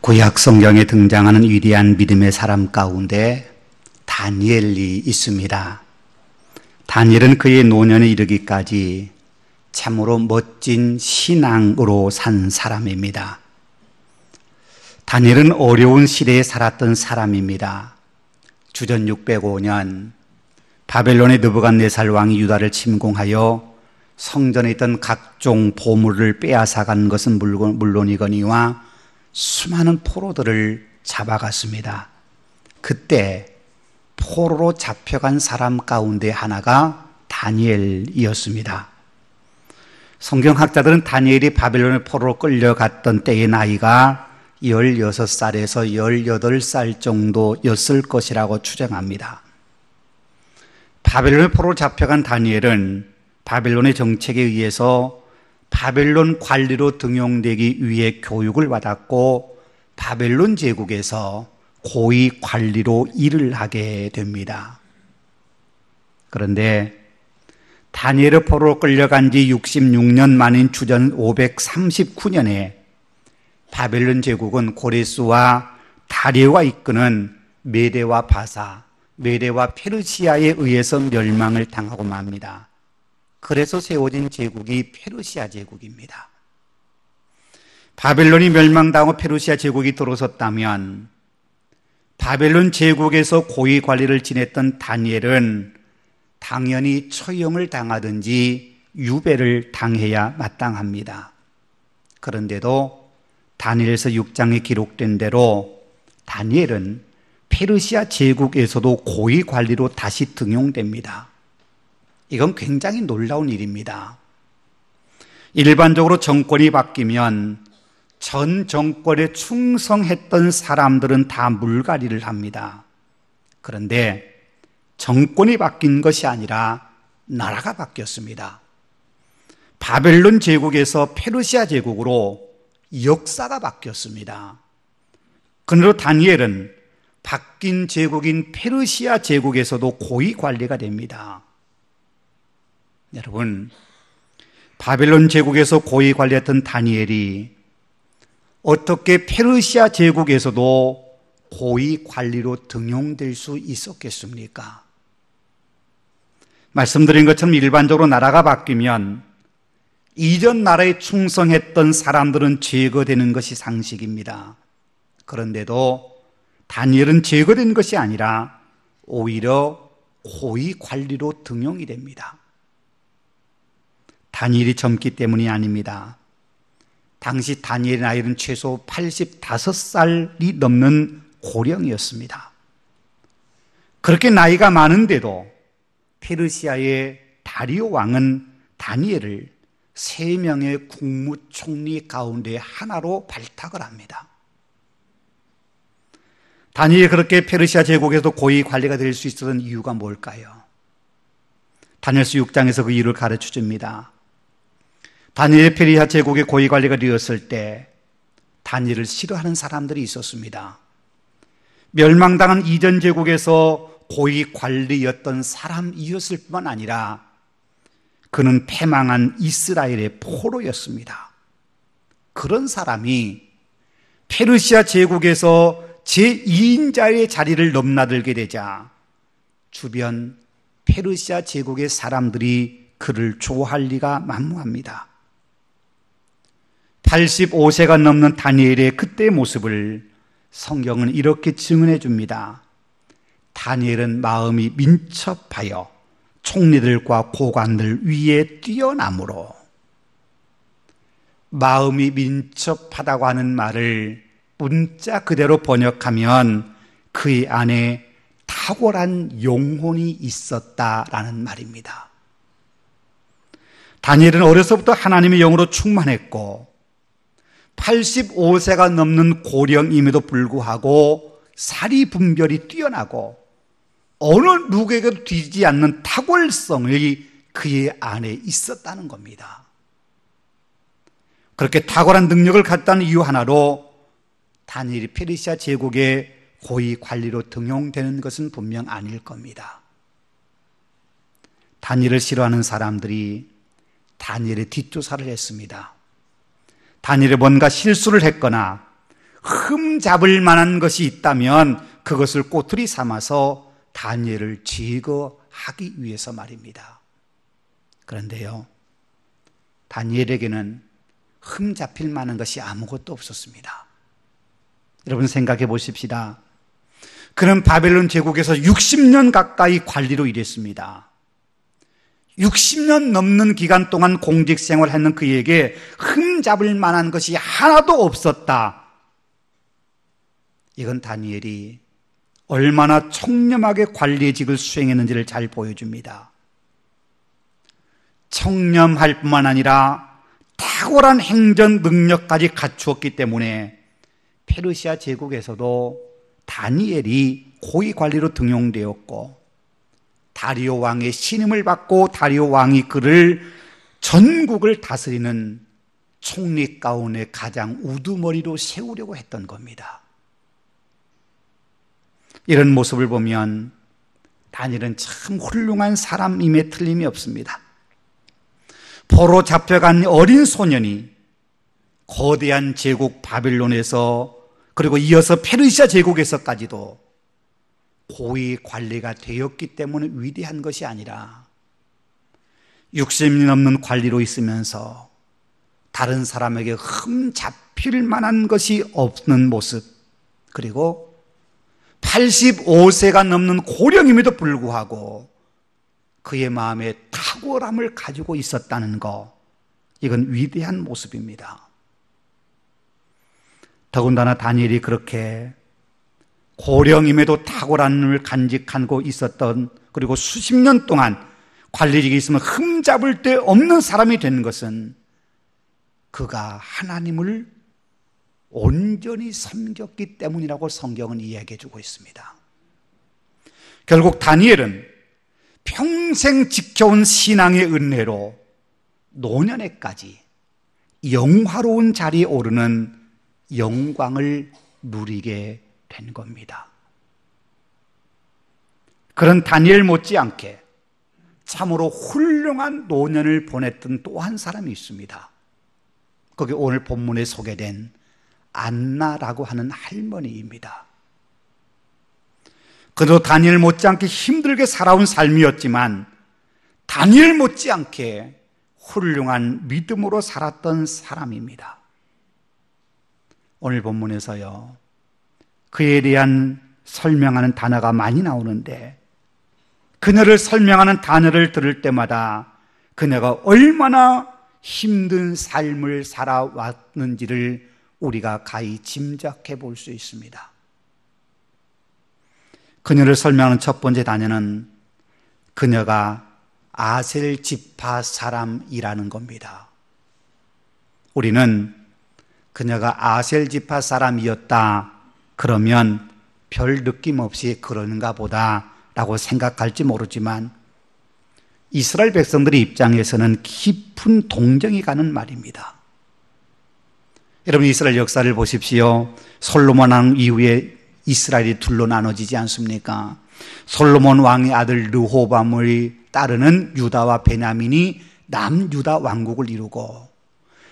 구약 성경에 등장하는 위대한 믿음의 사람 가운데 다니엘이 있습니다. 다니엘은 그의 노년에 이르기까지 참으로 멋진 신앙으로 산 사람입니다. 다니엘은 어려운 시대에 살았던 사람입니다. 주전 605년 바벨론의 느부갓네살 왕이 유다를 침공하여 성전에 있던 각종 보물을 빼앗아간 것은 물론이거니와 수많은 포로들을 잡아갔습니다. 그때 포로로 잡혀간 사람 가운데 하나가 다니엘이었습니다. 성경학자들은 다니엘이 바벨론의 포로로 끌려갔던 때의 나이가 16살에서 18살 정도였을 것이라고 추정합니다. 바벨론의 포로로 잡혀간 다니엘은 바벨론의 정책에 의해서 바벨론 관리로 등용되기 위해 교육을 받았고 바벨론 제국에서 고위 관리로 일을 하게 됩니다. 그런데 다니엘의 포로로 끌려간 지 66년 만인 주전 539년에 바벨론 제국은 고레스와 다리오가 이끄는 메대와 바사, 메대와 페르시아에 의해서 멸망을 당하고 맙니다. 그래서 세워진 제국이 페르시아 제국입니다. 바벨론이 멸망당하고 페르시아 제국이 들어섰다면 바벨론 제국에서 고위 관리를 지냈던 다니엘은 당연히 처형을 당하든지 유배를 당해야 마땅합니다. 그런데도 다니엘서 6장에 기록된 대로 다니엘은 페르시아 제국에서도 고위 관리로 다시 등용됩니다. 이건 굉장히 놀라운 일입니다. 일반적으로 정권이 바뀌면 전 정권에 충성했던 사람들은 다 물갈이를 합니다. 그런데 정권이 바뀐 것이 아니라 나라가 바뀌었습니다. 바벨론 제국에서 페르시아 제국으로 역사가 바뀌었습니다. 그러므로 다니엘은 바뀐 제국인 페르시아 제국에서도 고위 관리가 됩니다. 여러분, 바벨론 제국에서 고위 관리했던 다니엘이 어떻게 페르시아 제국에서도 고위 관리로 등용될 수 있었겠습니까? 말씀드린 것처럼 일반적으로 나라가 바뀌면 이전 나라에 충성했던 사람들은 제거되는 것이 상식입니다. 그런데도 다니엘은 제거된 것이 아니라 오히려 고위 관리로 등용이 됩니다. 다니엘이 젊기 때문이 아닙니다. 당시 다니엘의 나이는 최소 85살이 넘는 고령이었습니다. 그렇게 나이가 많은데도 페르시아의 다리오 왕은 다니엘을 3명의 국무총리 가운데 하나로 발탁을 합니다. 다니엘이 그렇게 페르시아 제국에서 고위 관리가 될 수 있었던 이유가 뭘까요? 다니엘서 6장에서 그 이유를 가르쳐 줍니다. 다니엘이 페르시아 제국의 고위 관리가 되었을 때 다니엘을 싫어하는 사람들이 있었습니다. 멸망당한 이전 제국에서 고위 관리였던 사람이었을 뿐만 아니라 그는 패망한 이스라엘의 포로였습니다. 그런 사람이 페르시아 제국에서 제2인자의 자리를 넘나들게 되자 주변 페르시아 제국의 사람들이 그를 좋아할 리가 만무합니다. 85세가 넘는 다니엘의 그때의 모습을 성경은 이렇게 증언해 줍니다. 다니엘은 마음이 민첩하여 총리들과 고관들 위에 뛰어나므로, 마음이 민첩하다고 하는 말을 문자 그대로 번역하면 그의 안에 탁월한 영혼이 있었다라는 말입니다. 다니엘은 어려서부터 하나님의 영으로 충만했고 85세가 넘는 고령임에도 불구하고 사리분별이 뛰어나고 어느 누구에게도 뒤지지 않는 탁월성이 그의 안에 있었다는 겁니다. 그렇게 탁월한 능력을 갖다는 이유 하나로 다니엘이 페르시아 제국의 고위 관리로 등용되는 것은 분명 아닐 겁니다. 다니엘을 싫어하는 사람들이 다니엘의 뒷조사를 했습니다. 다니엘이 뭔가 실수를 했거나 흠 잡을 만한 것이 있다면 그것을 꼬투리 삼아서 다니엘을 제거하기 위해서 말입니다. 그런데요, 다니엘에게는 흠 잡힐 만한 것이 아무것도 없었습니다. 여러분 생각해 보십시다. 그는 바벨론 제국에서 60년 가까이 관리로 일했습니다. 60년 넘는 기간 동안 공직 생활했는 그에게 흠 잡을 만한 것이 하나도 없었다. 이건 다니엘이 얼마나 청렴하게 관리직을 수행했는지를 잘 보여줍니다. 청렴할 뿐만 아니라 탁월한 행정 능력까지 갖추었기 때문에 페르시아 제국에서도 다니엘이 고위 관리로 등용되었고, 다리오 왕의 신임을 받고 다리오 왕이 그를 전국을 다스리는 총리 가운데 가장 우두머리로 세우려고 했던 겁니다. 이런 모습을 보면 다니엘은 참 훌륭한 사람임에 틀림이 없습니다. 포로 잡혀간 어린 소년이 거대한 제국 바빌론에서 그리고 이어서 페르시아 제국에서까지도 고위 관리가 되었기 때문에 위대한 것이 아니라 60년 넘는 관리로 있으면서 다른 사람에게 흠 잡힐 만한 것이 없는 모습, 그리고 85세가 넘는 고령임에도 불구하고 그의 마음에 탁월함을 가지고 있었다는 것, 이건 위대한 모습입니다. 더군다나 다니엘이 그렇게 고령임에도 탁월함을 간직하고 있었던, 그리고 수십 년 동안 관리직에 있으면 흠잡을 데 없는 사람이 된 것은 그가 하나님을 온전히 섬겼기 때문이라고 성경은 이야기해 주고 있습니다. 결국 다니엘은 평생 지켜온 신앙의 은혜로 노년에까지 영화로운 자리에 오르는 영광을 누리게 된 겁니다. 그런 다니엘 못지않게 참으로 훌륭한 노년을 보냈던 또 한 사람이 있습니다. 거기 오늘 본문에 소개된 안나라고 하는 할머니입니다. 그도 다니엘 못지않게 힘들게 살아온 삶이었지만 다니엘 못지않게 훌륭한 믿음으로 살았던 사람입니다. 오늘 본문에서요, 그에 대한 설명하는 단어가 많이 나오는데, 그녀를 설명하는 단어를 들을 때마다 그녀가 얼마나 힘든 삶을 살아왔는지를 우리가 가히 짐작해 볼 수 있습니다. 그녀를 설명하는 첫 번째 단어는 그녀가 아셀 지파 사람이라는 겁니다. 우리는 그녀가 아셀 지파 사람이었다 그러면 별 느낌 없이 그런가 보다 라고 생각할지 모르지만, 이스라엘 백성들의 입장에서는 깊은 동정이 가는 말입니다. 여러분, 이스라엘 역사를 보십시오. 솔로몬 왕 이후에 이스라엘이 둘로 나눠지지 않습니까? 솔로몬 왕의 아들 르호밤을 따르는 유다와 베냐민이 남유다 왕국을 이루고,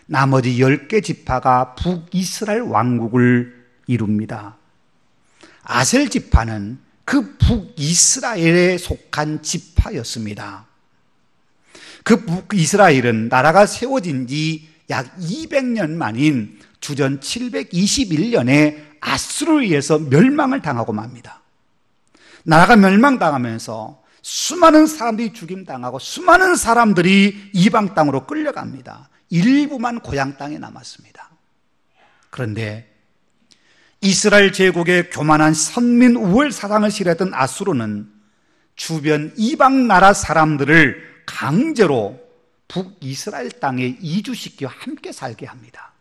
나머지 10개 지파가 북이스라엘 왕국을 이룹니다. 아셀 지파는 그 북이스라엘에 속한 지파였습니다. 그 북이스라엘은 나라가 세워진 지 약 200년 만인 주전 721년에 아수르에 의해서 멸망을 당하고 맙니다. 나라가 멸망당하면서 수많은 사람들이 죽임당하고 수많은 사람들이 이방 땅으로 끌려갑니다. 일부만 고향 땅에 남았습니다. 그런데 이스라엘 제국의 교만한 선민 우월 사상을 실했던 아수르는 주변 이방 나라 사람들을 강제로 북이스라엘 땅에 이주시켜 함께 살게 합니다.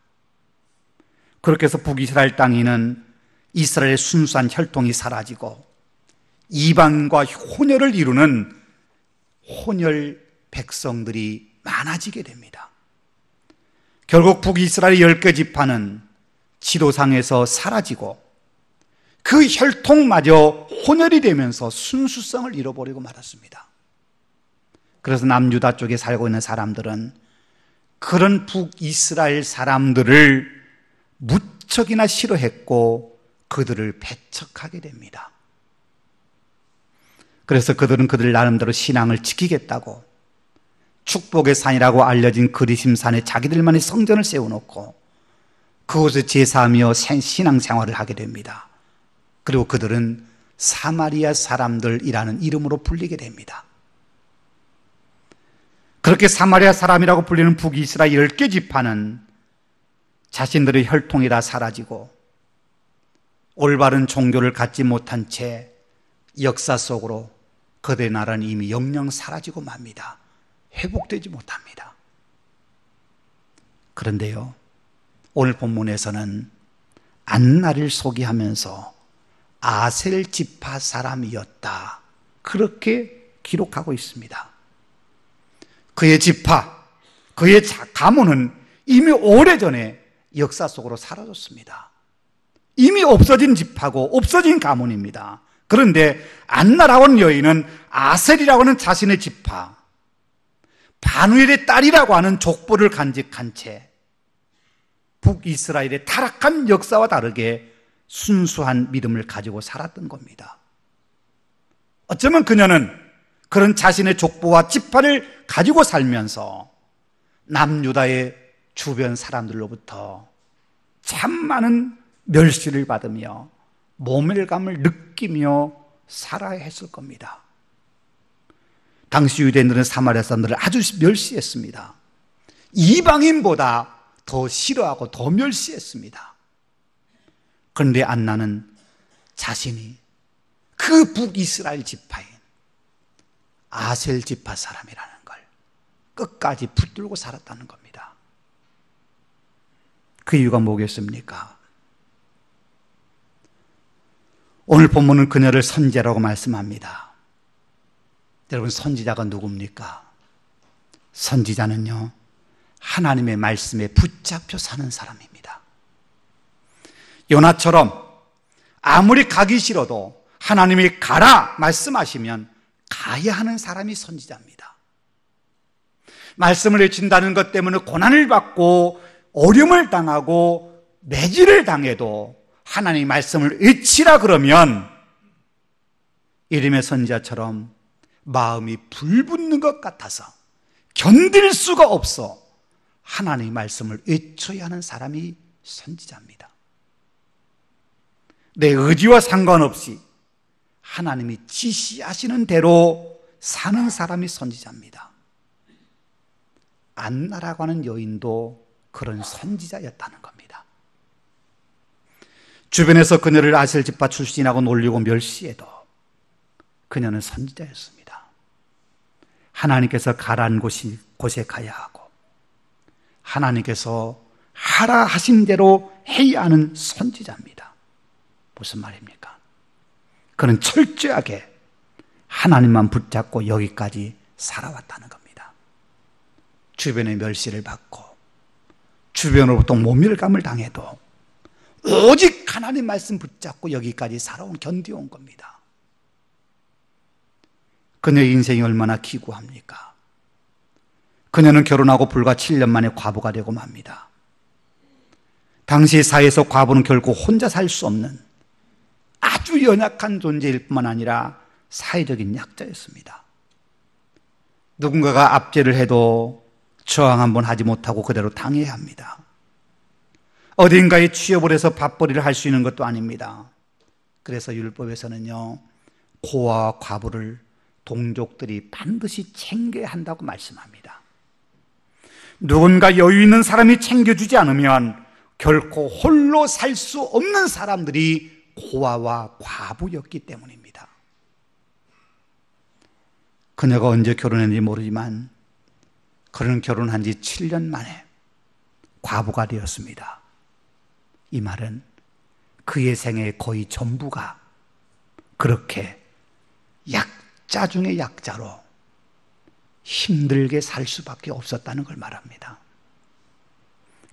그렇게 해서 북이스라엘 땅에는 이스라엘의 순수한 혈통이 사라지고 이방과 혼혈을 이루는 혼혈 백성들이 많아지게 됩니다. 결국 북이스라엘의 10개 지파는 지도상에서 사라지고 그 혈통마저 혼혈이 되면서 순수성을 잃어버리고 말았습니다. 그래서 남유다 쪽에 살고 있는 사람들은 그런 북이스라엘 사람들을 무척이나 싫어했고 그들을 배척하게 됩니다. 그래서 그들은 그들 나름대로 신앙을 지키겠다고 축복의 산이라고 알려진 그리심산에 자기들만의 성전을 세워놓고 그곳에 제사하며 신앙생활을 하게 됩니다. 그리고 그들은 사마리아 사람들이라는 이름으로 불리게 됩니다. 그렇게 사마리아 사람이라고 불리는 북이스라엘 10개 지파는 자신들의 혈통이 다 사라지고 올바른 종교를 갖지 못한 채 역사 속으로 그들의 나라는 이미 영영 사라지고 맙니다. 회복되지 못합니다. 그런데요, 오늘 본문에서는 안나를 소개하면서 아셀 지파 사람이었다, 그렇게 기록하고 있습니다. 그의 지파, 그의 가문은 이미 오래전에 역사 속으로 사라졌습니다. 이미 없어진 지파고 없어진 가문입니다. 그런데 안나라고 하는 여인은 아셀이라고 하는 자신의 지파, 바누엘의 딸이라고 하는 족보를 간직한 채 북이스라엘의 타락한 역사와 다르게 순수한 믿음을 가지고 살았던 겁니다. 어쩌면 그녀는 그런 자신의 족보와 지파를 가지고 살면서 남유다의 주변 사람들로부터 참 많은 멸시를 받으며 모멸감을 느끼며 살아야 했을 겁니다. 당시 유대인들은 사마리아 사람들을 아주 멸시했습니다. 이방인보다 더 싫어하고 더 멸시했습니다. 그런데 안나는 자신이 그 북이스라엘 지파인 아셀 지파 사람이라는 걸 끝까지 붙들고 살았다는 겁니다. 그 이유가 뭐겠습니까? 오늘 본문은 그녀를 선지자라고 말씀합니다. 여러분, 선지자가 누굽니까? 선지자는요, 하나님의 말씀에 붙잡혀 사는 사람입니다. 요나처럼 아무리 가기 싫어도 하나님이 가라 말씀하시면 가야 하는 사람이 선지자입니다. 말씀을 외친다는 것 때문에 고난을 받고 어려움을 당하고 매질을 당해도 하나님의 말씀을 외치라 그러면 이름의 선지자처럼 마음이 불붙는 것 같아서 견딜 수가 없어 하나님의 말씀을 외쳐야 하는 사람이 선지자입니다. 내 의지와 상관없이 하나님이 지시하시는 대로 사는 사람이 선지자입니다. 안나라고 하는 여인도 그런 선지자였다는 겁니다. 주변에서 그녀를 아셀 지파 출신이라고 놀리고 멸시해도 그녀는 선지자였습니다. 하나님께서 가라는 곳에 가야 하고 하나님께서 하라 하신 대로 해야 하는 선지자입니다. 무슨 말입니까? 그는 철저하게 하나님만 붙잡고 여기까지 살아왔다는 겁니다. 주변의 멸시를 받고 주변으로부터 모멸감을 당해도 오직 하나님 말씀 붙잡고 여기까지 살아온, 견뎌온 겁니다. 그녀의 인생이 얼마나 기구합니까? 그녀는 결혼하고 불과 7년 만에 과부가 되고 맙니다. 당시 사회에서 과부는 결코 혼자 살 수 없는 아주 연약한 존재일 뿐만 아니라 사회적인 약자였습니다. 누군가가 압제를 해도 저항 한번 하지 못하고 그대로 당해야 합니다. 어딘가에 취업을 해서 밥벌이를 할 수 있는 것도 아닙니다. 그래서 율법에서는요, 고아와 과부를 동족들이 반드시 챙겨야 한다고 말씀합니다. 누군가 여유 있는 사람이 챙겨주지 않으면 결코 홀로 살 수 없는 사람들이 고아와 과부였기 때문입니다. 그녀가 언제 결혼했는지 모르지만 그는 결혼한 지 7년 만에 과부가 되었습니다. 이 말은 그의 생애의 거의 전부가 그렇게 약자 중에 약자로 힘들게 살 수밖에 없었다는 걸 말합니다.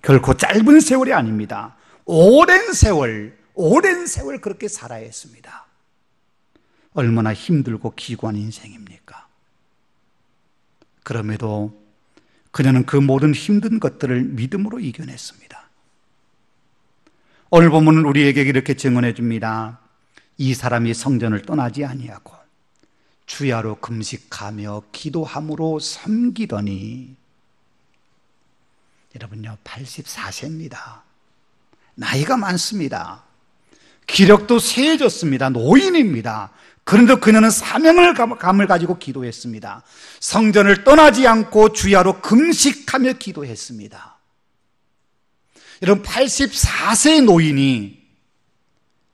결코 짧은 세월이 아닙니다. 오랜 세월 그렇게 살아야 했습니다. 얼마나 힘들고 기구한 인생입니까? 그럼에도 그녀는 그 모든 힘든 것들을 믿음으로 이겨냈습니다. 오늘 본문은 우리에게 이렇게 증언해 줍니다. 이 사람이 성전을 떠나지 아니하고 주야로 금식하며 기도함으로 섬기더니, 여러분요, 84세입니다. 나이가 많습니다. 기력도 세해졌습니다. 노인입니다. 그런데 그녀는 사명감을 가지고 기도했습니다. 성전을 떠나지 않고 주야로 금식하며 기도했습니다. 여러분, 84세의 노인이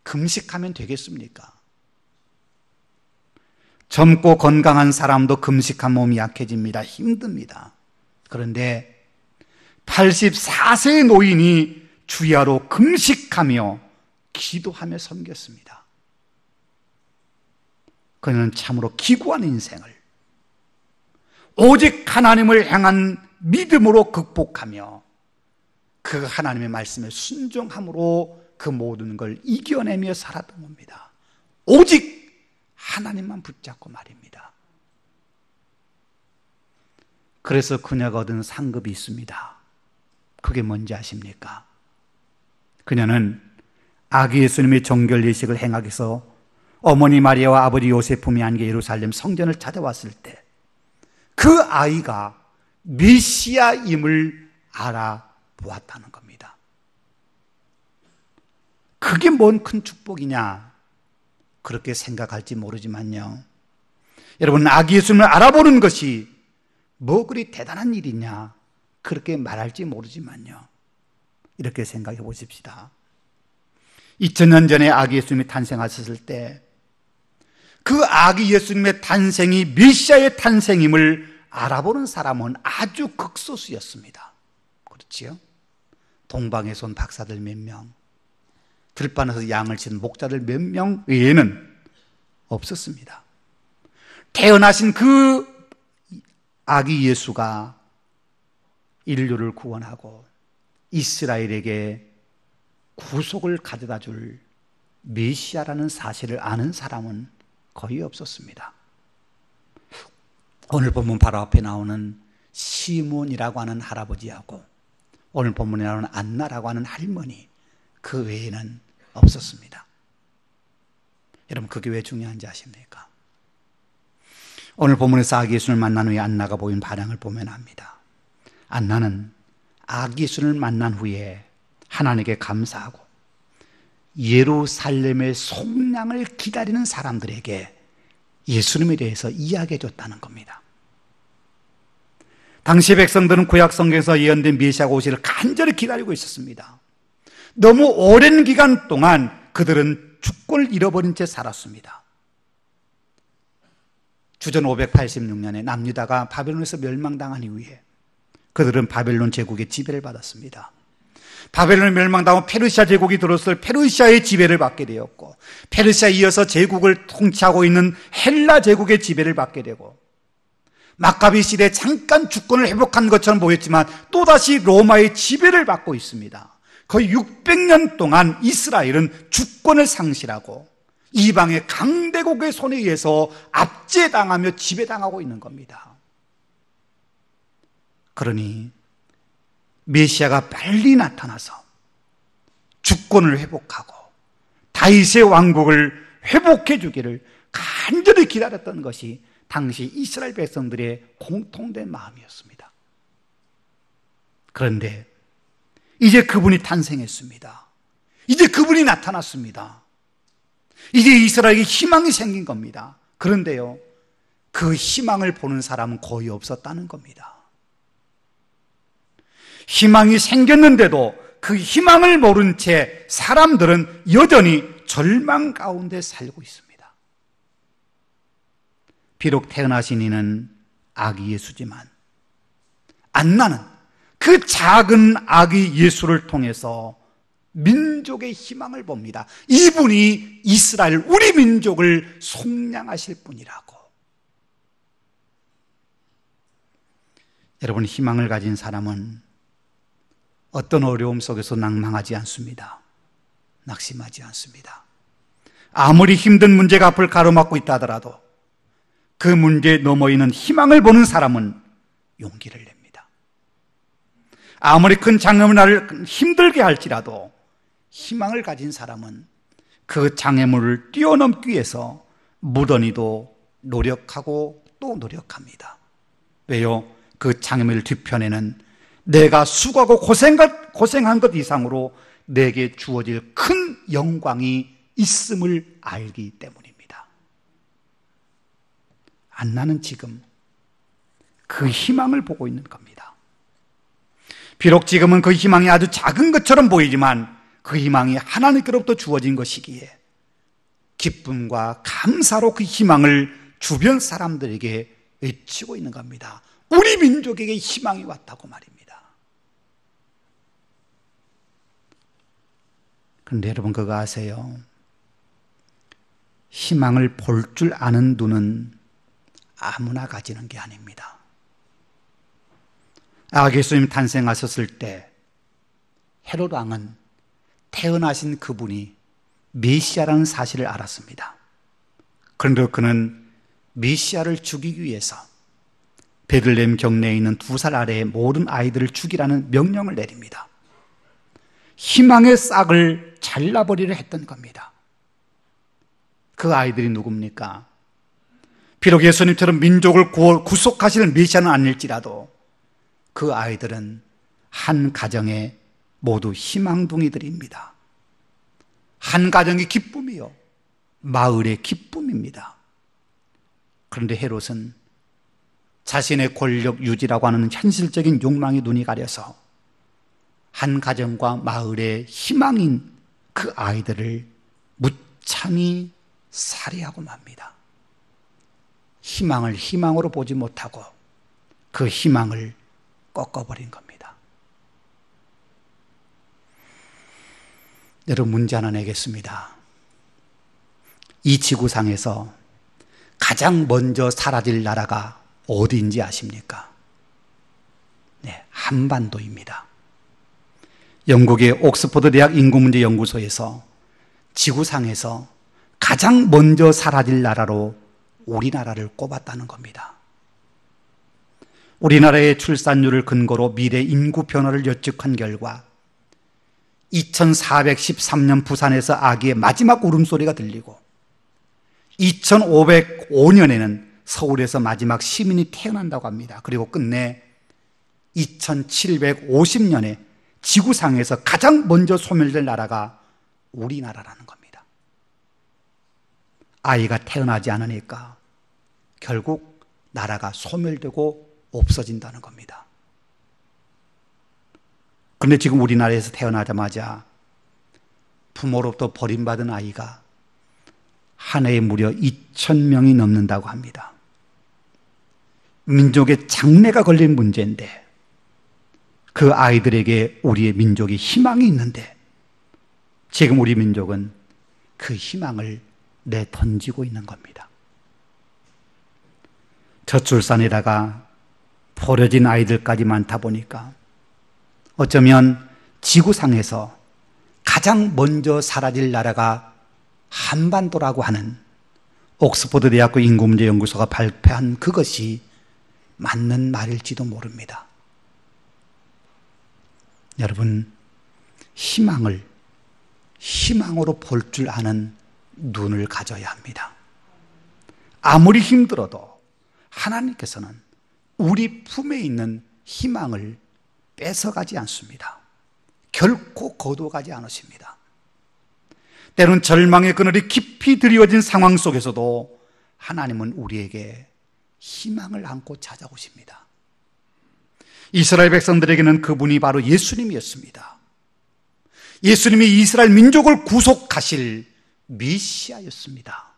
금식하면 되겠습니까? 젊고 건강한 사람도 금식한 몸이 약해집니다. 힘듭니다. 그런데 84세의 노인이 주야로 금식하며 기도하며 섬겼습니다. 그는 참으로 기구한 인생을 오직 하나님을 향한 믿음으로 극복하며 그 하나님의 말씀에 순종함으로 그 모든 걸 이겨내며 살았던 겁니다. 오직 하나님만 붙잡고 말입니다. 그래서 그녀가 얻은 상급이 있습니다. 그게 뭔지 아십니까? 그녀는 아기 예수님의 정결 예식을 행하기 위해서 어머니 마리아와 아버지 요세품이 함께 예루살렘 성전을 찾아왔을 때 그 아이가 메시아임을 알아보았다는 겁니다. 그게 뭔 큰 축복이냐? 그렇게 생각할지 모르지만요, 여러분, 아기 예수님을 알아보는 것이 뭐 그리 대단한 일이냐, 그렇게 말할지 모르지만요, 이렇게 생각해 보십시다. 2000년 전에 아기 예수님이 탄생하셨을 때 그 아기 예수님의 탄생이 메시아의 탄생임을 알아보는 사람은 아주 극소수였습니다. 그렇지요? 동방에서 온 박사들 몇 명, 들판에서 양을 치는 목자들 몇 명 외에는 없었습니다. 태어나신 그 아기 예수가 인류를 구원하고 이스라엘에게 구속을 가져다 줄 메시아라는 사실을 아는 사람은 거의 없었습니다. 오늘 본문 바로 앞에 나오는 시몬이라고 하는 할아버지하고 오늘 본문에 나오는 안나라고 하는 할머니, 그 외에는 없었습니다. 여러분, 그게 왜 중요한지 아십니까? 오늘 본문에서 아기 예수를 만난 후에 안나가 보인 반응을 보면 압니다. 안나는 아기 예수를 만난 후에 하나님께 감사하고 예루살렘의 속량을 기다리는 사람들에게 예수님에 대해서 이야기해 줬다는 겁니다. 당시 백성들은 구약 성경에서 예언된 메시아가 오시기를 간절히 기다리고 있었습니다. 너무 오랜 기간 동안 그들은 주권을 잃어버린 채 살았습니다. 주전 586년에 남유다가 바벨론에서 멸망당한 이후에 그들은 바벨론 제국의 지배를 받았습니다. 바벨론이 멸망당하고 페르시아 제국이 들어서 페르시아의 지배를 받게 되었고, 페르시아에 이어서 제국을 통치하고 있는 헬라 제국의 지배를 받게 되고, 마카비 시대에 잠깐 주권을 회복한 것처럼 보였지만 또다시 로마의 지배를 받고 있습니다. 거의 600년 동안 이스라엘은 주권을 상실하고 이방의 강대국의 손에 의해서 압제당하며 지배당하고 있는 겁니다. 그러니 메시아가 빨리 나타나서 주권을 회복하고 다윗의 왕국을 회복해 주기를 간절히 기다렸던 것이 당시 이스라엘 백성들의 공통된 마음이었습니다. 그런데 이제 그분이 탄생했습니다. 이제 그분이 나타났습니다. 이제 이스라엘에게 희망이 생긴 겁니다. 그런데요, 그 희망을 보는 사람은 거의 없었다는 겁니다. 희망이 생겼는데도 그 희망을 모른 채 사람들은 여전히 절망 가운데 살고 있습니다. 비록 태어나신 이는 아기 예수지만 안나는 그 작은 아기 예수를 통해서 민족의 희망을 봅니다. 이분이 이스라엘 우리 민족을 속량하실 분이라고. 여러분, 희망을 가진 사람은 어떤 어려움 속에서 낭망하지 않습니다. 낙심하지 않습니다. 아무리 힘든 문제가 앞을 가로막고 있다 하더라도 그 문제에 넘어 있는 희망을 보는 사람은 용기를 냅니다. 아무리 큰 장애물을 나를 힘들게 할지라도 희망을 가진 사람은 그 장애물을 뛰어넘기 위해서 무던히도 노력하고 또 노력합니다. 왜요? 그 장애물 뒤편에는 내가 수고하고 고생한 것 이상으로 내게 주어질 큰 영광이 있음을 알기 때문입니다. 안나는 지금 그 희망을 보고 있는 겁니다. 비록 지금은 그 희망이 아주 작은 것처럼 보이지만 그 희망이 하나님께로부터 주어진 것이기에 기쁨과 감사로 그 희망을 주변 사람들에게 외치고 있는 겁니다. 우리 민족에게 희망이 왔다고 말입니다. 그런데 여러분 그거 아세요? 희망을 볼 줄 아는 눈은 아무나 가지는 게 아닙니다. 예수님 탄생하셨을 때 헤롯 왕은 태어나신 그분이 메시아라는 사실을 알았습니다. 그런데 그는 메시아를 죽이기 위해서 베들레헴 경내에 있는 2살 아래의 모든 아이들을 죽이라는 명령을 내립니다. 희망의 싹을 잘라버리려 했던 겁니다. 그 아이들이 누굽니까? 비록 예수님처럼 민족을 구속하시는 메시아는 아닐지라도 그 아이들은 한 가정의 모두 희망둥이들입니다. 한 가정의 기쁨이요, 마을의 기쁨입니다. 그런데 헤롯은 자신의 권력 유지라고 하는 현실적인 욕망에 눈이 가려서 한 가정과 마을의 희망인 그 아이들을 무참히 살해하고 맙니다. 희망을 희망으로 보지 못하고 그 희망을 꺾어버린 겁니다. 여러분, 문제 하나 내겠습니다. 이 지구상에서 가장 먼저 사라질 나라가 어디인지 아십니까? 네, 한반도입니다. 영국의 옥스퍼드 대학 인구문제연구소에서 지구상에서 가장 먼저 사라질 나라로 우리나라를 꼽았다는 겁니다. 우리나라의 출산율을 근거로 미래 인구 변화를 예측한 결과 2413년 부산에서 아기의 마지막 울음소리가 들리고 2505년에는 서울에서 마지막 시민이 태어난다고 합니다. 그리고 끝내 2750년에 지구상에서 가장 먼저 소멸될 나라가 우리나라라는 겁니다. 아이가 태어나지 않으니까 결국 나라가 소멸되고 없어진다는 겁니다. 그런데 지금 우리나라에서 태어나자마자 부모로부터 버림받은 아이가 한 해에 무려 2,000명이 넘는다고 합니다. 민족의 장래가 걸린 문제인데 그 아이들에게 우리의 민족이 희망이 있는데 지금 우리 민족은 그 희망을 내던지고 있는 겁니다. 저출산에다가 버려진 아이들까지 많다 보니까 어쩌면 지구상에서 가장 먼저 사라질 나라가 한반도라고 하는 옥스퍼드 대학교 인구문제연구소가 발표한 그것이 맞는 말일지도 모릅니다. 여러분, 희망을 희망으로 볼 줄 아는 눈을 가져야 합니다. 아무리 힘들어도 하나님께서는 우리 품에 있는 희망을 뺏어가지 않습니다. 결코 거둬가지 않으십니다. 때론 절망의 그늘이 깊이 드리워진 상황 속에서도 하나님은 우리에게 희망을 안고 찾아오십니다. 이스라엘 백성들에게는 그분이 바로 예수님이었습니다. 예수님이 이스라엘 민족을 구속하실 메시아였습니다.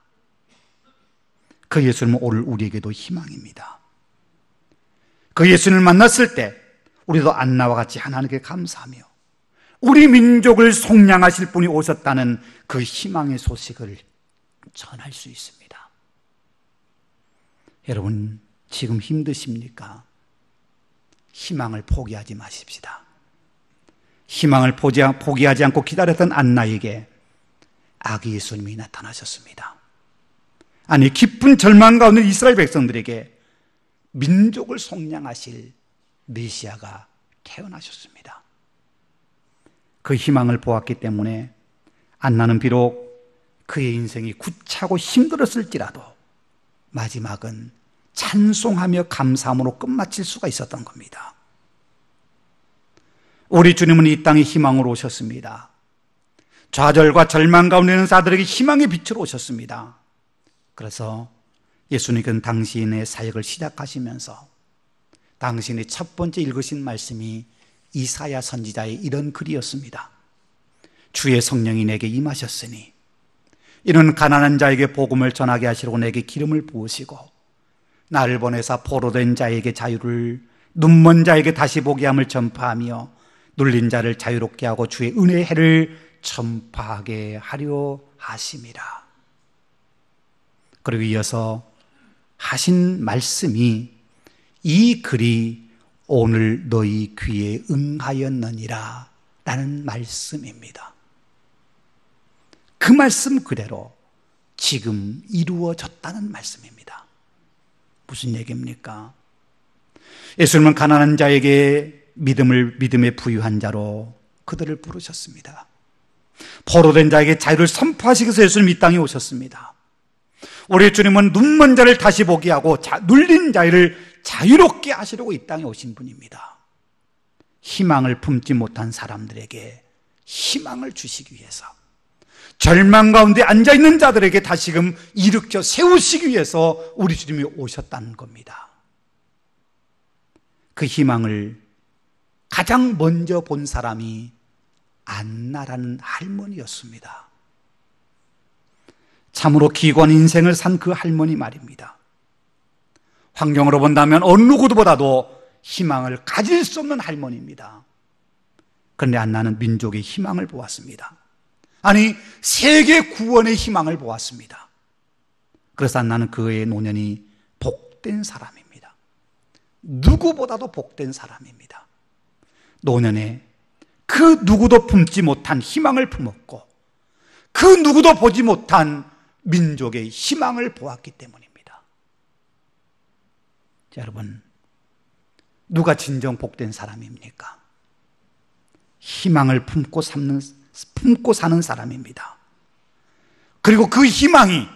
그 예수님은 오늘 우리에게도 희망입니다. 그 예수님을 만났을 때 우리도 안나와 같이 하나님께 감사하며 우리 민족을 속량하실 분이 오셨다는 그 희망의 소식을 전할 수 있습니다. 여러분, 지금 힘드십니까? 희망을 포기하지 마십시다. 희망을 포기하지 않고 기다렸던 안나에게 아기 예수님이 나타나셨습니다. 아니, 깊은 절망 가운데 이스라엘 백성들에게 민족을 속량하실 메시아가 태어나셨습니다. 그 희망을 보았기 때문에 안나는 비록 그의 인생이 구차고 힘들었을지라도 마지막은 찬송하며 감사함으로 끝마칠 수가 있었던 겁니다. 우리 주님은 이 땅에 희망으로 오셨습니다. 좌절과 절망 가운데 있는 자들에게 희망의 빛으로 오셨습니다. 그래서 예수님은 당신의 사역을 시작하시면서 당신의 첫 번째 읽으신 말씀이 이사야 선지자의 이런 글이었습니다. 주의 성령이 내게 임하셨으니 이는 가난한 자에게 복음을 전하게 하시려고 내게 기름을 부으시고 나를 보내사 포로된 자에게 자유를, 눈먼 자에게 다시 보게 함을 전파하며 눌린 자를 자유롭게 하고 주의 은혜의 해를 전파하게 하려 하심이라. 그리고 이어서 하신 말씀이 이 글이 오늘 너희 귀에 응하였느니라 라는 말씀입니다. 그 말씀 그대로 지금 이루어졌다는 말씀입니다. 무슨 얘기입니까? 예수님은 가난한 자에게 믿음에 부유한 자로 그들을 부르셨습니다. 포로된 자에게 자유를 선포하시기 위해서 예수님 이 땅에 오셨습니다. 우리 주님은 눈먼 자를 다시 보게 하고 눌린 자를 자유롭게 하시려고 이 땅에 오신 분입니다. 희망을 품지 못한 사람들에게 희망을 주시기 위해서, 절망 가운데 앉아있는 자들에게 다시금 일으켜 세우시기 위해서 우리 주님이 오셨다는 겁니다. 그 희망을 가장 먼저 본 사람이 안나라는 할머니였습니다. 참으로 기관 인생을 산 그 할머니 말입니다. 환경으로 본다면 어느 누구보다도 희망을 가질 수 없는 할머니입니다. 그런데 안나는 민족의 희망을 보았습니다. 아니, 세계 구원의 희망을 보았습니다. 그래서 안나는 그의 노년이 복된 사람입니다. 누구보다도 복된 사람입니다. 노년에 그 누구도 품지 못한 희망을 품었고 그 누구도 보지 못한 민족의 희망을 보았기 때문입니다. 자, 여러분, 누가 진정 복된 사람입니까? 희망을 품고 사는 사람입니다. 그리고 그 희망이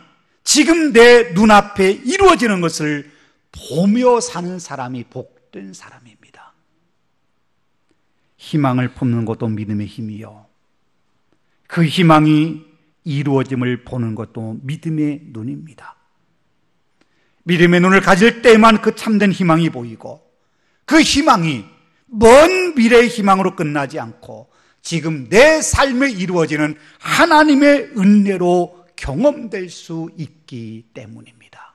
지금 내 눈앞에 이루어지는 것을 보며 사는 사람이 복된 사람입니다. 희망을 품는 것도 믿음의 힘이요, 그 희망이 이루어짐을 보는 것도 믿음의 눈입니다. 믿음의 눈을 가질 때만 그 참된 희망이 보이고 그 희망이 먼 미래의 희망으로 끝나지 않고 지금 내 삶에 이루어지는 하나님의 은혜로 경험될 수 있기 때문입니다.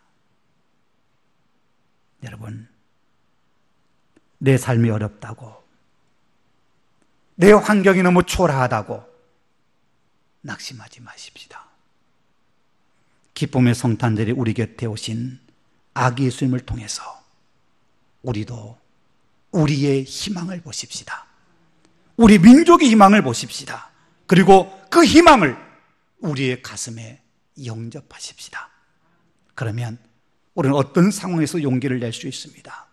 여러분, 내 삶이 어렵다고, 내 환경이 너무 초라하다고 낙심하지 마십시다. 기쁨의 성탄절에 우리 곁에 오신 아기 예수님을 통해서 우리도 우리의 희망을 보십시다. 우리 민족의 희망을 보십시다. 그리고 그 희망을 우리의 가슴에 영접하십시다. 그러면 우리는 어떤 상황에서 용기를 낼 수 있습니다.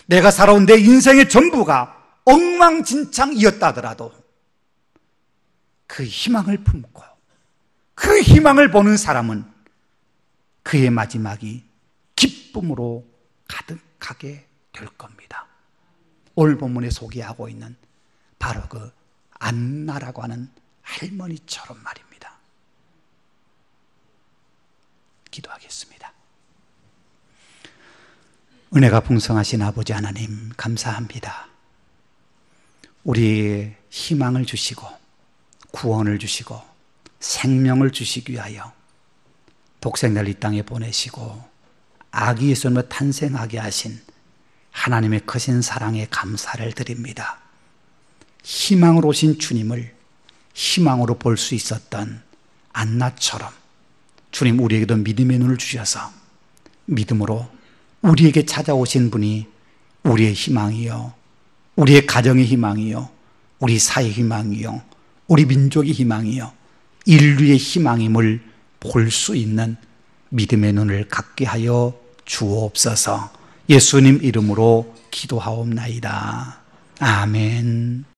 내가 살아온 내 인생의 전부가 엉망진창이었다 하더라도 그 희망을 품고 그 희망을 보는 사람은 그의 마지막이 기쁨으로 가득하게 될 겁니다. 오늘 본문에 소개하고 있는 바로 그 안나라고 하는 할머니처럼 말입니다. 기도하겠습니다. 은혜가 풍성하신 아버지 하나님, 감사합니다. 우리의 희망을 주시고 구원을 주시고 생명을 주시기 위하여 독생자를 이 땅에 보내시고 아기 예수님을 탄생하게 하신 하나님의 크신 사랑에 감사를 드립니다. 희망으로 오신 주님을 희망으로 볼 수 있었던 안나처럼 주님, 우리에게도 믿음의 눈을 주셔서 믿음으로 우리에게 찾아오신 분이 우리의 희망이요, 우리의 가정의 희망이요, 우리 사회의 희망이요, 우리 민족의 희망이요, 인류의 희망임을 볼 수 있는 믿음의 눈을 갖게 하여 주옵소서. 예수님 이름으로 기도하옵나이다. 아멘.